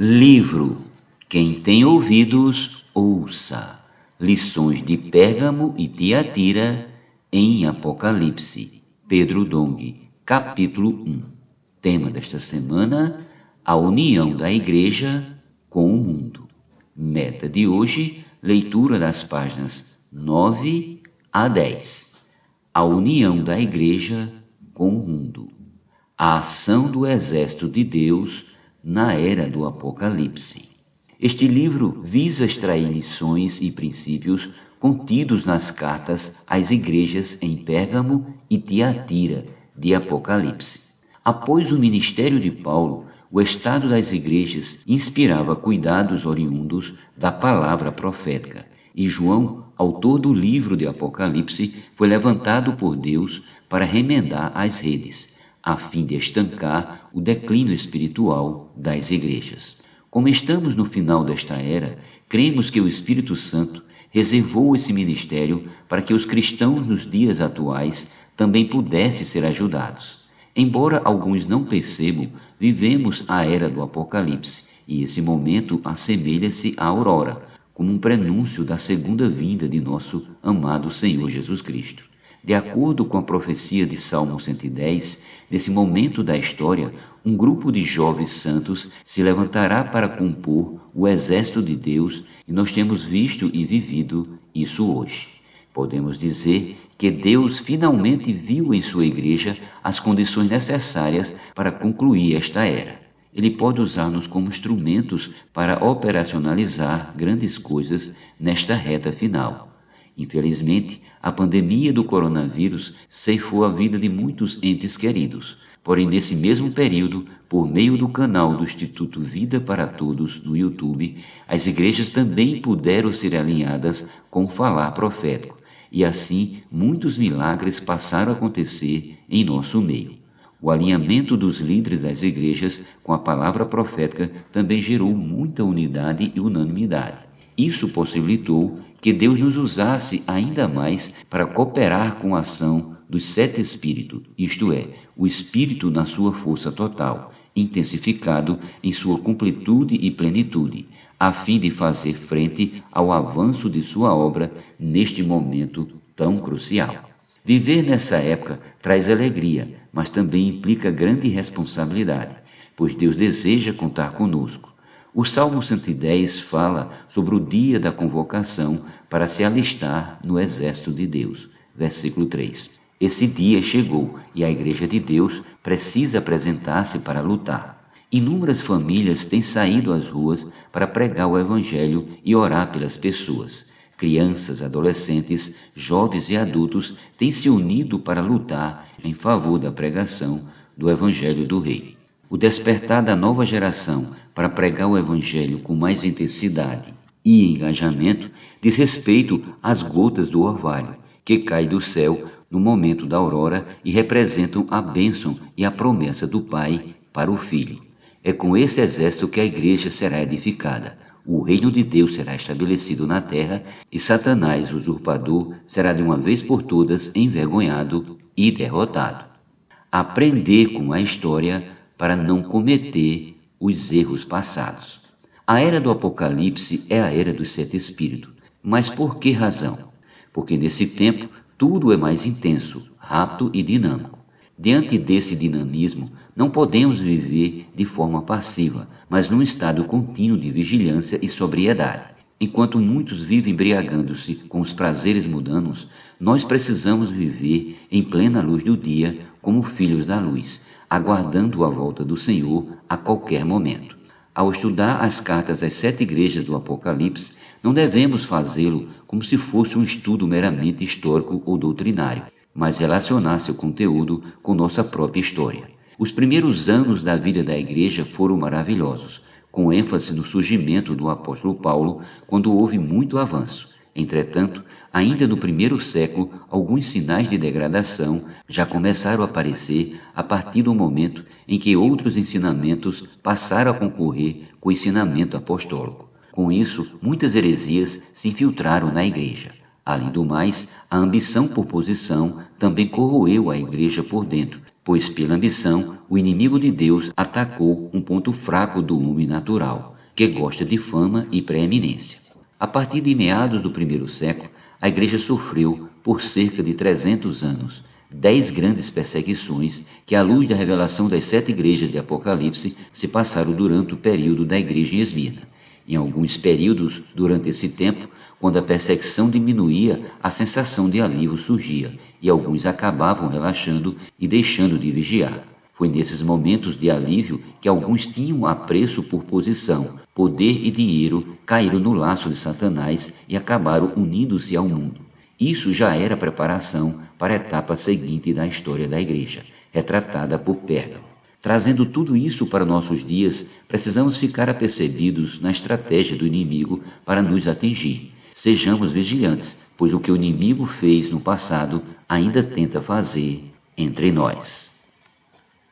Livro Quem tem ouvidos, ouça. Lições de Pérgamo e Tiatira em Apocalipse. Pedro Dong, capítulo 1. Tema desta semana: a união da Igreja com o mundo. Meta de hoje: leitura das páginas 9 a 10. A união da Igreja com o mundo. A ação do exército de Deus na era do Apocalipse. Este livro visa extrair lições e princípios contidos nas cartas às igrejas em Pérgamo e Tiatira de Apocalipse. Após o ministério de Paulo, o estado das igrejas inspirava cuidados oriundos da palavra profética, e João, autor do livro de Apocalipse, foi levantado por Deus para remendar as redes, a fim de estancar o declínio espiritual das igrejas. Como estamos no final desta era, cremos que o Espírito Santo reservou esse ministério para que os cristãos nos dias atuais também pudessem ser ajudados. Embora alguns não percebam, vivemos a era do Apocalipse, e esse momento assemelha-se à aurora, como um prenúncio da segunda vinda de nosso amado Senhor Jesus Cristo. De acordo com a profecia de Salmo 110, nesse momento da história, um grupo de jovens santos se levantará para compor o exército de Deus, e nós temos visto e vivido isso hoje. Podemos dizer que Deus finalmente viu em sua igreja as condições necessárias para concluir esta era. Ele pode usar-nos como instrumentos para operacionalizar grandes coisas nesta reta final. Infelizmente, a pandemia do coronavírus ceifou a vida de muitos entes queridos. Porém, nesse mesmo período, por meio do canal do Instituto Vida para Todos no YouTube, as igrejas também puderam ser alinhadas com o falar profético, e assim muitos milagres passaram a acontecer em nosso meio. O alinhamento dos líderes das igrejas com a palavra profética também gerou muita unidade e unanimidade. Isso possibilitou que Deus nos usasse ainda mais para cooperar com a ação dos 7 Espíritos, isto é, o Espírito na sua força total, intensificado em sua completude e plenitude, a fim de fazer frente ao avanço de sua obra neste momento tão crucial. Viver nessa época traz alegria, mas também implica grande responsabilidade, pois Deus deseja contar conosco. O Salmo 110 fala sobre o dia da convocação para se alistar no exército de Deus. Versículo 3. Esse dia chegou e a Igreja de Deus precisa apresentar-se para lutar. Inúmeras famílias têm saído às ruas para pregar o Evangelho e orar pelas pessoas. Crianças, adolescentes, jovens e adultos têm se unido para lutar em favor da pregação do Evangelho do Rei. O despertar da nova geração para pregar o Evangelho com mais intensidade e engajamento diz respeito às gotas do orvalho, que caem do céu no momento da aurora e representam a bênção e a promessa do Pai para o Filho. É com esse exército que a igreja será edificada, o reino de Deus será estabelecido na terra e Satanás, o usurpador, será de uma vez por todas envergonhado e derrotado. Aprender com a história para não cometer os erros passados. A era do Apocalipse é a era dos 7 Espíritos. Mas por que razão? Porque nesse tempo tudo é mais intenso, rápido e dinâmico. Diante desse dinamismo, não podemos viver de forma passiva, mas num estado contínuo de vigilância e sobriedade. Enquanto muitos vivem embriagando-se com os prazeres mundanos, nós precisamos viver em plena luz do dia como filhos da luz, aguardando a volta do Senhor a qualquer momento. Ao estudar as cartas às 7 igrejas do Apocalipse, não devemos fazê-lo como se fosse um estudo meramente histórico ou doutrinário, mas relacionar seu conteúdo com nossa própria história. Os primeiros anos da vida da igreja foram maravilhosos, com ênfase no surgimento do apóstolo Paulo, quando houve muito avanço. Entretanto, ainda no primeiro século, alguns sinais de degradação já começaram a aparecer a partir do momento em que outros ensinamentos passaram a concorrer com o ensinamento apostólico. Com isso, muitas heresias se infiltraram na igreja. Além do mais, a ambição por posição também corroeu a igreja por dentro, pois pela ambição o inimigo de Deus atacou um ponto fraco do homem natural, que gosta de fama e preeminência. A partir de meados do primeiro século, a Igreja sofreu, por cerca de 300 anos, 10 grandes perseguições que, à luz da revelação das 7 igrejas de Apocalipse, se passaram durante o período da Igreja em Esmirna. Em alguns períodos, durante esse tempo, quando a perseguição diminuía, a sensação de alívio surgia, e alguns acabavam relaxando e deixando de vigiar. Foi nesses momentos de alívio que alguns tinham apreço por posição, poder e dinheiro, caíram no laço de Satanás e acabaram unindo-se ao mundo. Isso já era preparação para a etapa seguinte da história da Igreja, retratada por Pérgamo. Trazendo tudo isso para nossos dias, precisamos ficar apercebidos na estratégia do inimigo para nos atingir. Sejamos vigilantes, pois o que o inimigo fez no passado ainda tenta fazer entre nós.